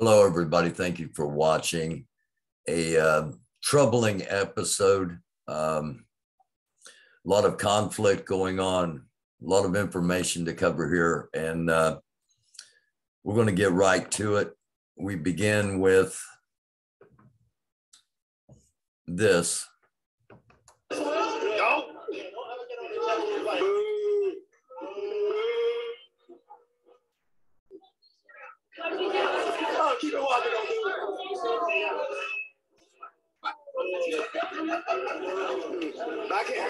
Hello, everybody. Thank you for watching a troubling episode. A lot of conflict going on, a lot of information to cover here, and we're going to get right to it. We begin with this. Keep it walking. Back here.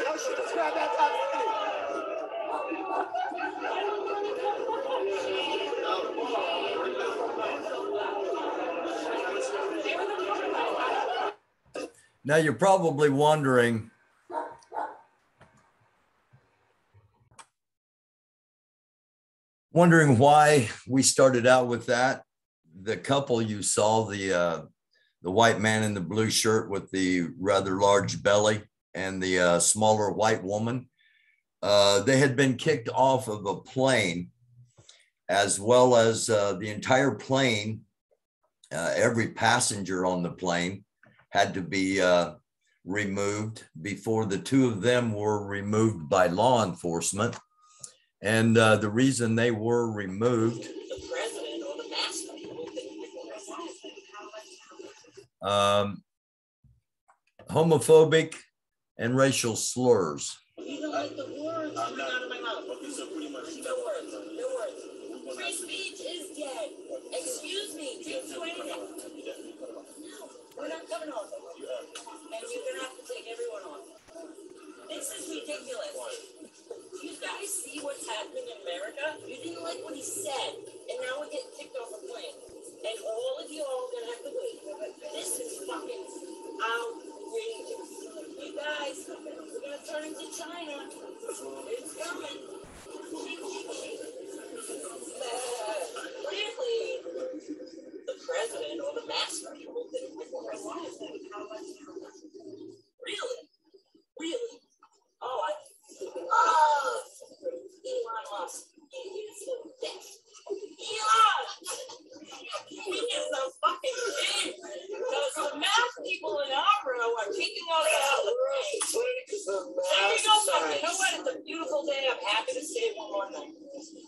Let's grab that top. Now, you're probably wondering why we started out with that. The couple you saw, the white man in the blue shirt with the rather large belly and the smaller white woman, they had been kicked off of a plane, as well as the entire plane. Every passenger on the plane had to be removed before the two of them were removed by law enforcement. And the reason they were removed, homophobic and racial slurs. You don't like the words coming out of my mouth. Okay, so pretty much no words. Free speech is dead. Excuse me, didn't do anything. No, we're not coming off. And you're gonna have to take everyone off. This is ridiculous. You guys see what's happening in America? You didn't like what he said, and now we're getting kicked off a plane. And all of you all are gonna have to wait. This is fucking outrageous. You guys, we're gonna turn into China. It's coming. Clearly, the president or the master people didn't like what I wanted. Really? Elon Musk is the best. Elon! He is the fucking king. Because the math people in our row are kicking us out of the race. Taking us up. You know what? It's a beautiful day. I'm happy to say one more thing.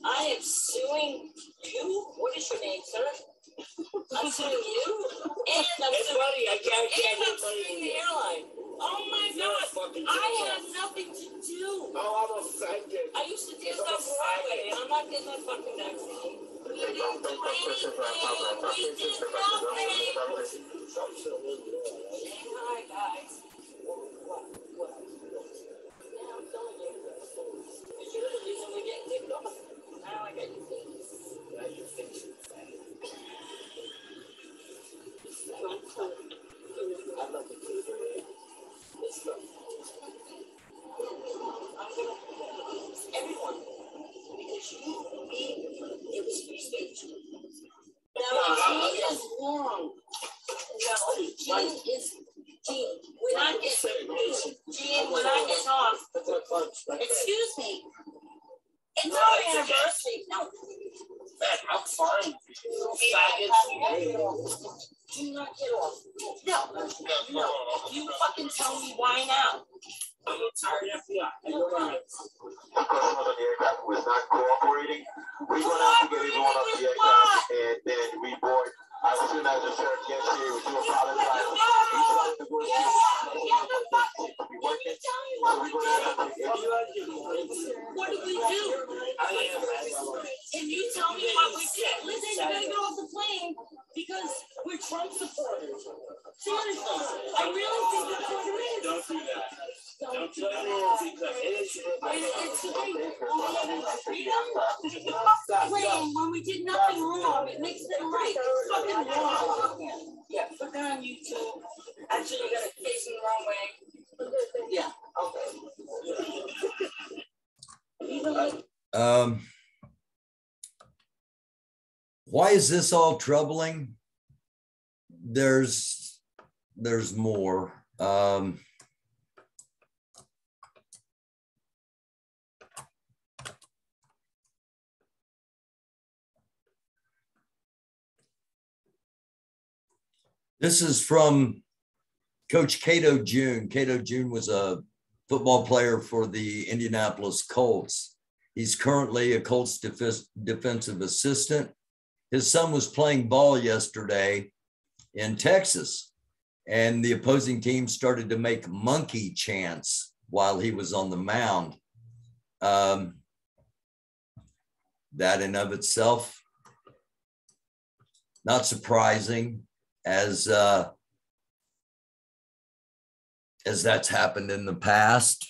I am suing you. What is your name, sir? I'm suing you. And I'm suing the airline. Oh my God! I have nothing to do. Oh, I'm offended. I used to do stuff Friday, and I'm not getting that fucking vaccine. We didn't do anything. We did nothing. Hi, guys. What? Now I'm telling you. Because you're the reason we're getting kicked off. Now I got your face. Now your face is fat. I love the kids. Everyone, because you believe it was free speech. No, Gene is wrong. No, Gene, we're not getting off. Excuse me. It's our anniversary. No. I'm fine. Do not get off. No. You fucking tell me why now. I'm tired of FBI. No problem. The person on the aircraft was not cooperating. We went out to get everyone off the aircraft, and then we board. As soon as the sheriff gets here, we do apologize. What did we do? Can you tell me what we did? Listen, you gotta get off the plane because we're Trump supporters. Seriously, I really think that's what it is. Don't do that. Don't do that. Because it's like freedom playing when we did nothing wrong. It makes them right. It's fucking wrong. Yeah, put that on YouTube. Actually, you gotta face them the wrong way. Yeah, okay. Why is this all troubling? There's more. This is from Coach Cato June. Cato June was a football player for the Indianapolis Colts. He's currently a Colts defensive assistant. His son was playing ball yesterday in Texas, and the opposing team started to make monkey chants while he was on the mound. That in of itself, not surprising, as that's happened in the past.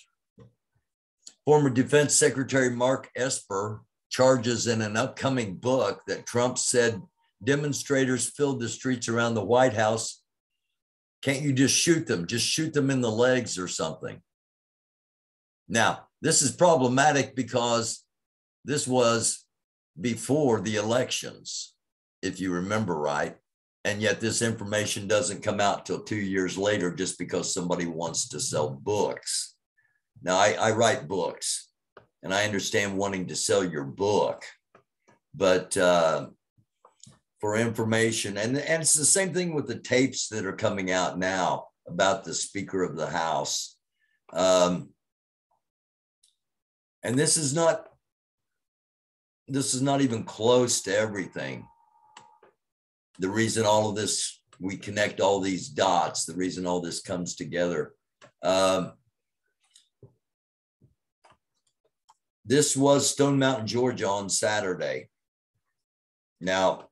Former Defense Secretary Mark Esper charges in an upcoming book that Trump said demonstrators filled the streets around the White House. Can't you just shoot them? Just shoot them in the legs or something. Now, this is problematic because this was before the elections, if you remember right. And yet this information doesn't come out till 2 years later just because somebody wants to sell books. Now, I write books, and I understand wanting to sell your book, but for information, and it's the same thing with the tapes that are coming out now about the Speaker of the House. And this is not even close to everything. The reason all of this, we connect all these dots, the reason all this comes together. This was Stone Mountain, Georgia on Saturday. Now,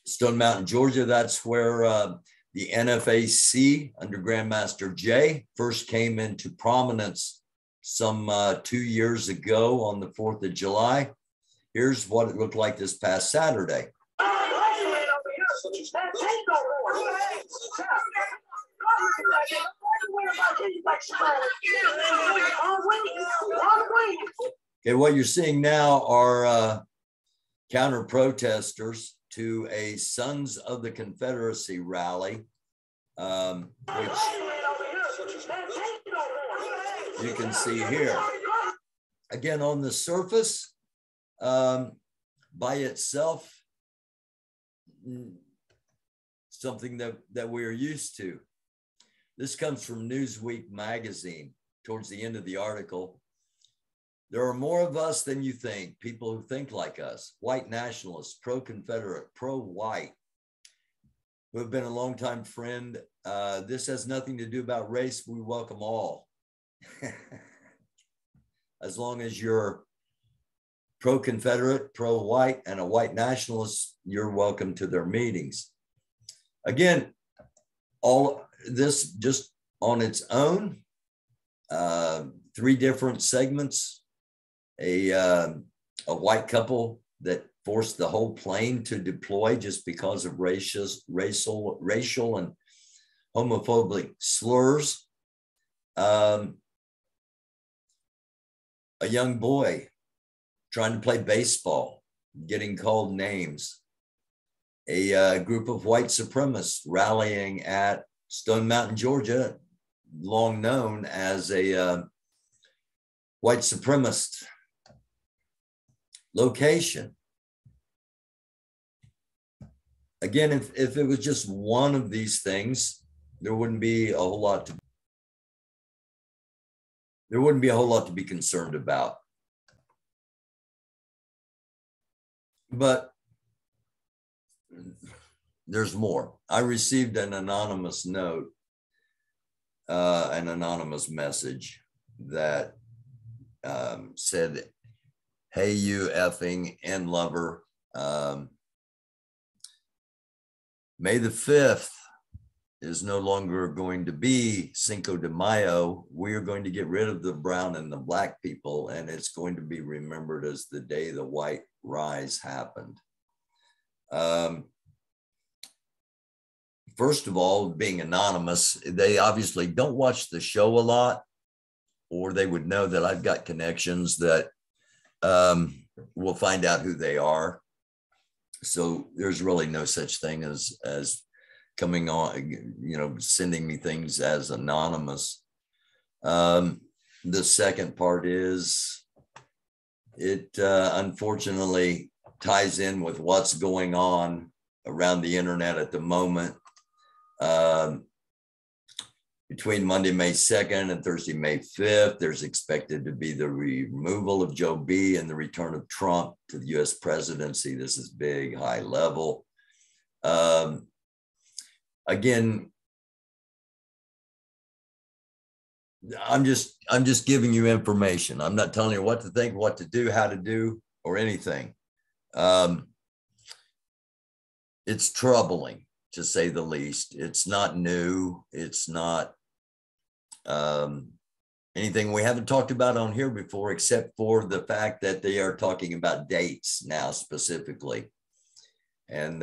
Stone Mountain, Georgia, that's where the NFAC under Grandmaster Jay first came into prominence some 2 years ago on the 4th of July. Here's what it looked like this past Saturday. Okay, what you're seeing now are counter protesters to a Sons of the Confederacy rally, which you can see here. Again, on the surface, by itself, something that we're used to. This comes from Newsweek magazine. Towards the end of the article, there are more of us than you think, people who think like us, white nationalists, pro-Confederate, pro-white, who have been a longtime friend. This has nothing to do about race. We welcome all. As long as you're pro-Confederate, pro-white, and a white nationalist, you're welcome to their meetings. Again, all this just on its own, 3 different segments, a white couple that forced the whole plane to deploy just because of racial and homophobic slurs. A young boy trying to play baseball, getting called names. A group of white supremacists rallying at Stone Mountain, Georgia, long known as a white supremacist location. Again, if it was just one of these things, there wouldn't be a whole lot to be concerned about. But there's more. I received an anonymous note, an anonymous message that said, "Hey, you effing N lover, May the 5th is no longer going to be Cinco de Mayo. We're going to get rid of the brown and the black people, and it's going to be remembered as the day the white rise happened." First of all, being anonymous, they obviously don't watch the show a lot, or they would know that I've got connections that will find out who they are. So there's really no such thing as coming on, sending me things as anonymous. The second part is it unfortunately ties in with what's going on around the internet at the moment. Between Monday, May 2nd and Thursday, May 5th, there's expected to be the removal of Joe B and the return of Trump to the US presidency. This is big, high level. Again, I'm just giving you information. I'm not telling you what to think, what to do, how to do, or anything. It's troubling, to say the least. It's not new. It's not anything we haven't talked about on here before, except for the fact that they are talking about dates now specifically. And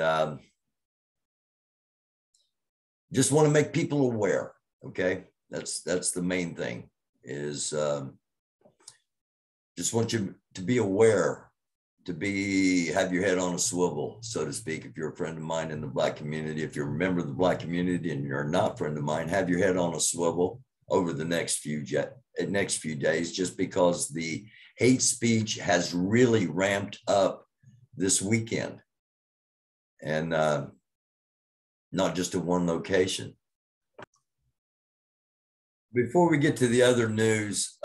just want to make people aware. Okay, that's the main thing. Is just want you to be aware, to have your head on a swivel, so to speak. If you're a friend of mine in the Black community, if you're a member of the Black community and you're not a friend of mine, have your head on a swivel over the next few days, just because the hate speech has really ramped up this weekend, and not just at one location. Before we get to the other news,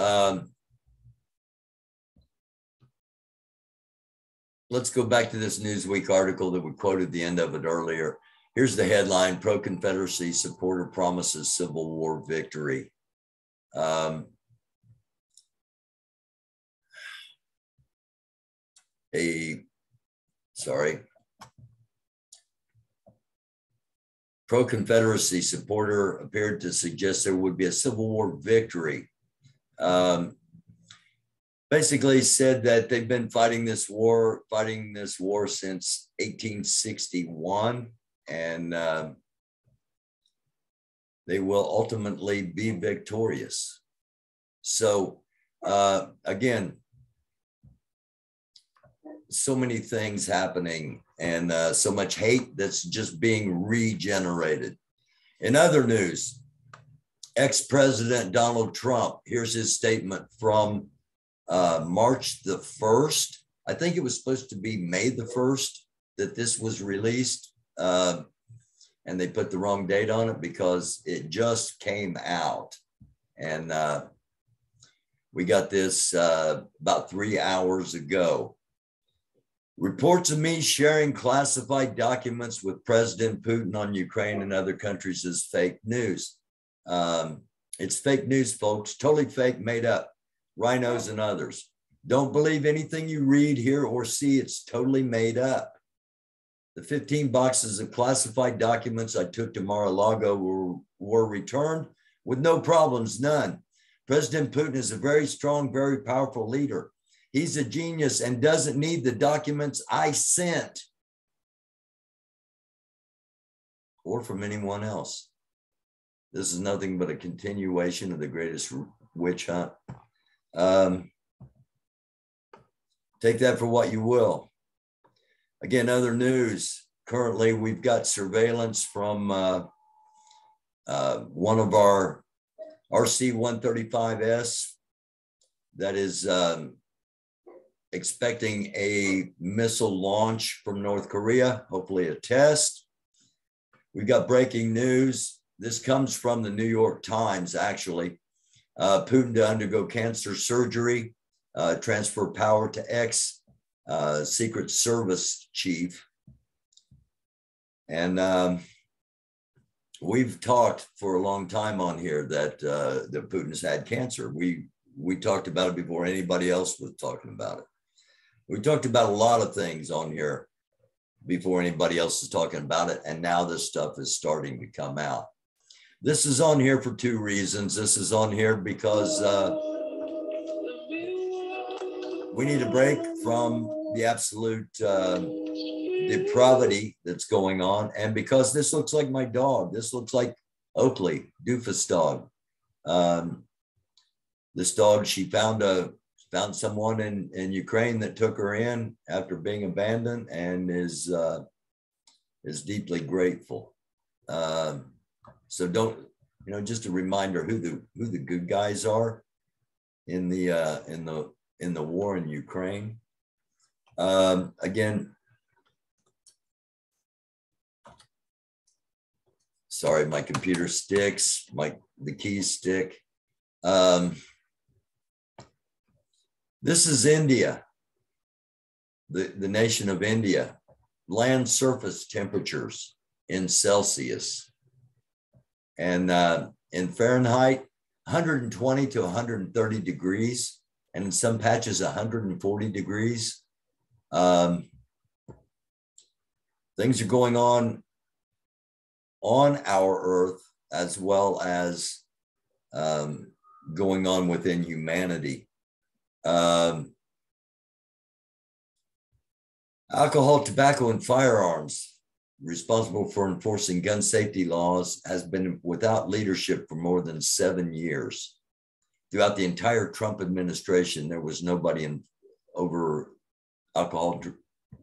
let's go back to this Newsweek article that we quoted the end of it earlier. Here's the headline: Pro-Confederacy supporter promises Civil War victory. Pro-Confederacy supporter appeared to suggest there would be a Civil War victory. Basically said that they've been fighting this war since 1861, and they will ultimately be victorious. So again, so many things happening, and so much hate that's just being regenerated. In other news, ex-President Donald Trump, here's his statement from March the 1st. I think it was supposed to be May the 1st that this was released. And they put the wrong date on it because it just came out. And we got this about 3 hours ago. Reports of me sharing classified documents with President Putin on Ukraine and other countries is fake news. It's fake news, folks. Totally fake, made up. Rhinos and others. Don't believe anything you read, hear, or see. It's totally made up. The 15 boxes of classified documents I took to Mar-a-Lago were returned with no problems, none. President Putin is a very strong, very powerful leader. He's a genius and doesn't need the documents I sent or from anyone else. This is nothing but a continuation of the greatest witch hunt. Take that for what you will. Again, other news. Currently, we've got surveillance from one of our RC-135S that is expecting a missile launch from North Korea, hopefully a test. We've got breaking news. This comes from the New York Times, actually. Putin to undergo cancer surgery, transfer power to ex-Secret Service chief. And we've talked for a long time on here that Putin's had cancer. We talked about it before anybody else was talking about it. We talked about a lot of things on here before anybody else is talking about it. And now this stuff is starting to come out. This is on here for two reasons. This is on here because we need a break from the absolute depravity that's going on. And because this looks like my dog, this looks like Oakley, Doofus dog. This dog, she found someone in Ukraine that took her in after being abandoned and is deeply grateful. So don't, just a reminder who the good guys are in the war in Ukraine. Again, Sorry, my computer sticks, the keys stick. This is India, the nation of India. Land surface temperatures in Celsius. And in Fahrenheit, 120 to 130 degrees, and in some patches, 140 degrees. Things are going on our Earth as well as going on within humanity. Alcohol, tobacco, and firearms, responsible for enforcing gun safety laws, has been without leadership for more than 7 years. Throughout the entire Trump administration, there was nobody over alcohol,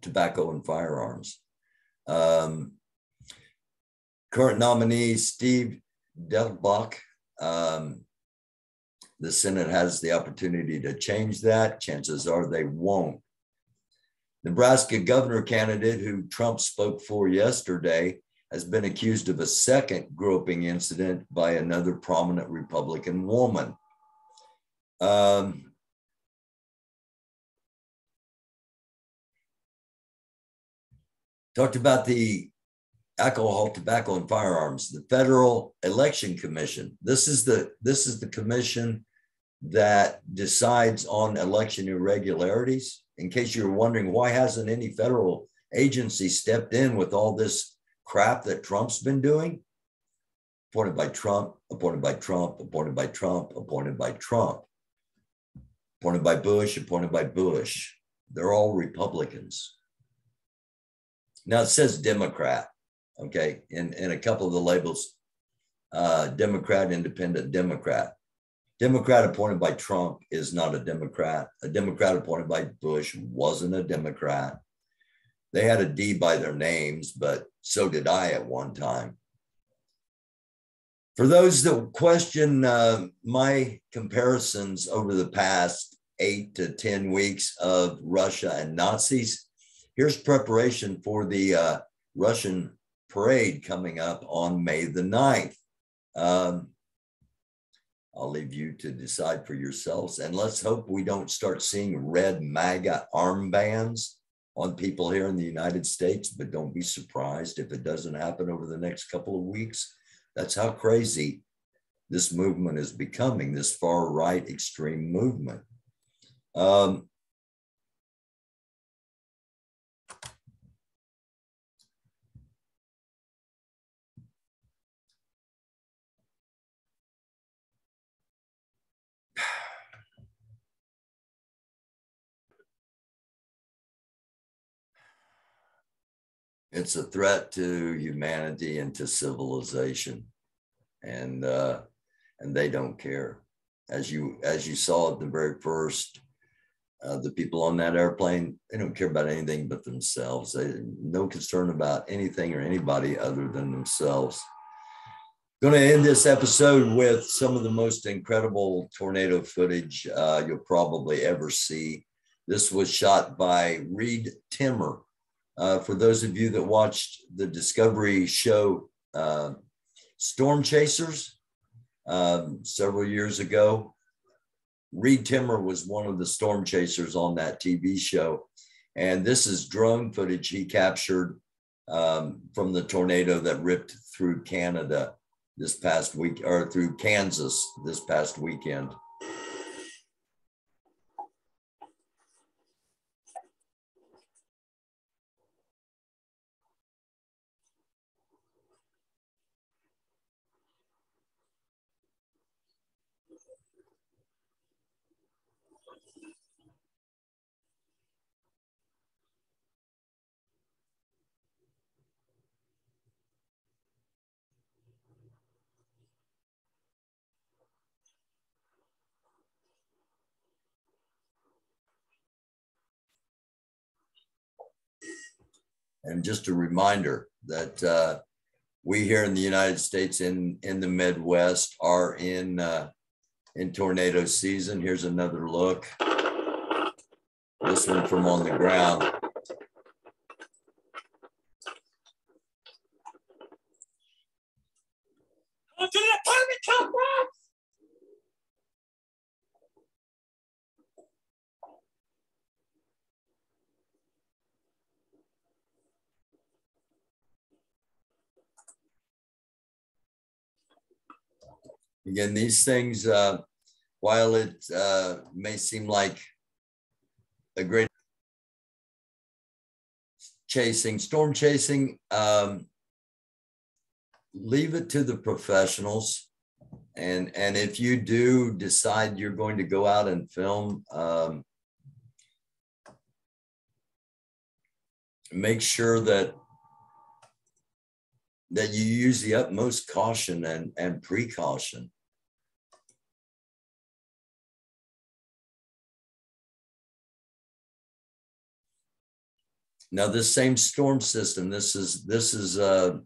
tobacco, and firearms. Current nominee, Steve Delbach, the Senate has the opportunity to change that. Chances are they won't. Nebraska governor candidate who Trump spoke for yesterday has been accused of a second groping incident by another prominent Republican woman. Talked about the alcohol, tobacco, and firearms. The Federal Election Commission. This is the commission that decides on election irregularities. In case you're wondering, why hasn't any federal agency stepped in with all this crap that Trump's been doing? Appointed by Trump, appointed by Trump, appointed by Trump, appointed by Trump, appointed by Bush, appointed by Bush. They're all Republicans. Now it says Democrat, okay, in a couple of the labels, Democrat, Independent, Democrat. Democrat appointed by Trump is not a Democrat. A Democrat appointed by Bush wasn't a Democrat. They had a D by their names, but so did I at one time. For those that question my comparisons over the past 8 to 10 weeks of Russia and Nazis, here's preparation for the Russian parade coming up on May the 9th. I'll leave you to decide for yourselves. And let's hope we don't start seeing red MAGA armbands on people here in the United States, but don't be surprised if it doesn't happen over the next couple of weeks. That's how crazy this movement is becoming, this far right extreme movement. It's a threat to humanity and to civilization, and they don't care. As you saw at the very first, the people on that airplane, they don't care about anything but themselves. They have no concern about anything or anybody other than themselves. Going to end this episode with some of the most incredible tornado footage you'll probably ever see. This was shot by Reed Timmer. For those of you that watched the Discovery show Storm Chasers several years ago, Reed Timmer was one of the storm chasers on that TV show. And this is drone footage he captured from the tornado that ripped through Canada this past week, or through Kansas this past weekend. And just a reminder that we here in the United States, in the Midwest, are in tornado season. Here's another look. This one from on the ground. Again, these things, while it may seem like a great storm chasing, leave it to the professionals. And if you do decide you're going to go out and film, make sure that you use the utmost caution and precaution. Now, this same storm system, this is the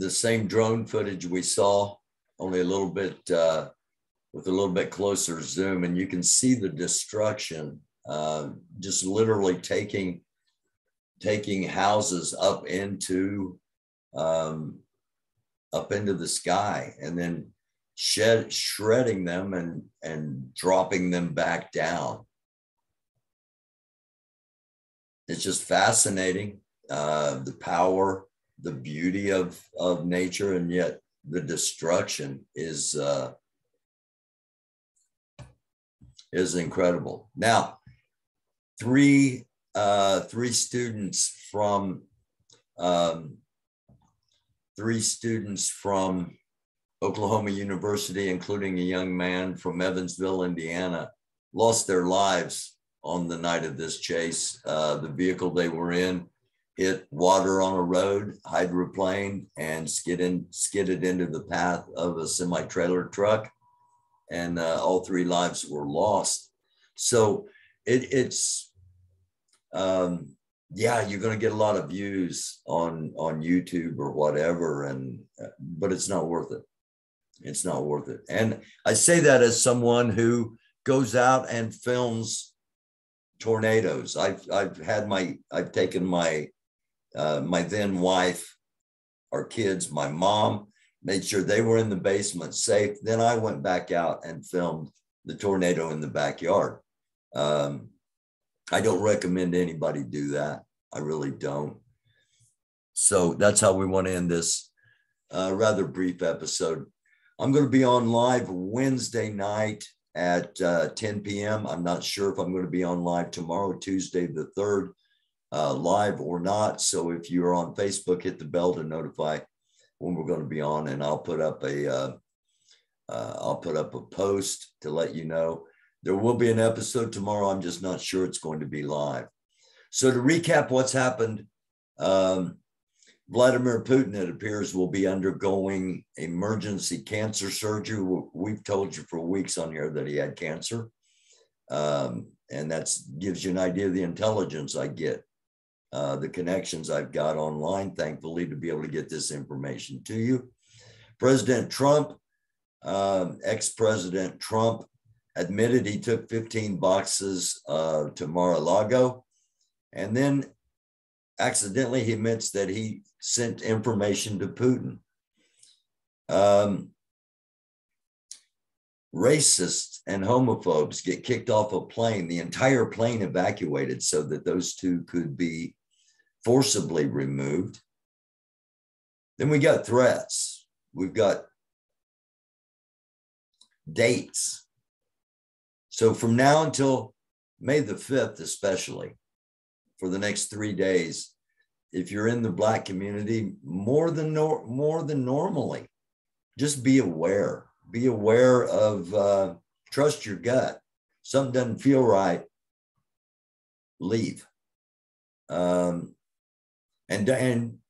same drone footage we saw, only a little bit with a little bit closer zoom, and you can see the destruction, just literally taking houses up into the sky, and then shredding them and dropping them back down. It's just fascinating, the power, the beauty of nature, and yet the destruction is incredible. Now, three students from Oklahoma University, including a young man from Evansville, Indiana, lost their lives on the night of this chase. The vehicle they were in hit water on a road, hydroplaned, and skidded into the path of a semi-trailer truck, and all three lives were lost. So it's yeah, you're going to get a lot of views on YouTube or whatever, but it's not worth it. It's not worth it. And I say that as someone who goes out and films tornadoes. I've taken my then wife, our kids, my mom, made sure they were in the basement safe. Then I went back out and filmed the tornado in the backyard. I don't recommend anybody do that. I really don't. So that's how we want to end this rather brief episode. I'm going to be on live Wednesday night at 10 p.m. I'm not sure if I'm going to be on live tomorrow, Tuesday the 3rd, live or not. So if you're on Facebook, hit the bell to notify when we're going to be on, and I'll put up a post to let you know. There will be an episode tomorrow. I'm just not sure it's going to be live. So to recap what's happened, Vladimir Putin, it appears, will be undergoing emergency cancer surgery. We've told you for weeks on here that he had cancer. And that gives you an idea of the intelligence I get, the connections I've got online, thankfully, to be able to get this information to you. President Trump, ex-President Trump, admitted he took 15 boxes to Mar-a-Lago, and then accidentally he admits that he sent information to Putin. Racists and homophobes get kicked off a plane, the entire plane evacuated so that those two could be forcibly removed. Then we got threats. We've got dates. So from now until May the 5th, especially for the next 3 days, if you're in the Black community, more than normally, just be aware. Be aware of, trust your gut. Something doesn't feel right, leave. And I'm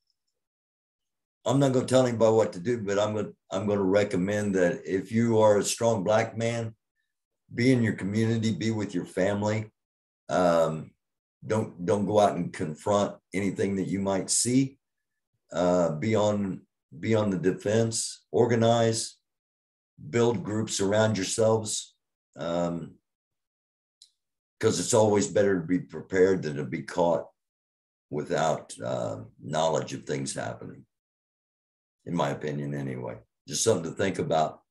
not going to tell anybody what to do, but I'm going to recommend that if you are a strong Black man, be in your community, be with your family. Don't go out and confront anything that you might see. Be on the defense, organize, build groups around yourselves. Because it's always better to be prepared than to be caught without knowledge of things happening, in my opinion, anyway. Just something to think about.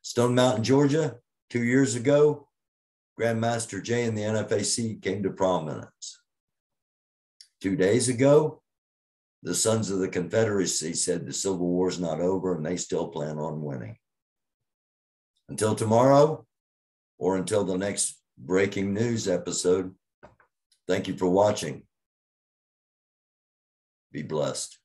Stone Mountain, Georgia, 2 years ago, Grandmaster Jay and the NFAC came to prominence. 2 days ago, the Sons of the Confederacy said the Civil War is not over and they still plan on winning. Until tomorrow, or until the next breaking news episode, thank you for watching. Be blessed.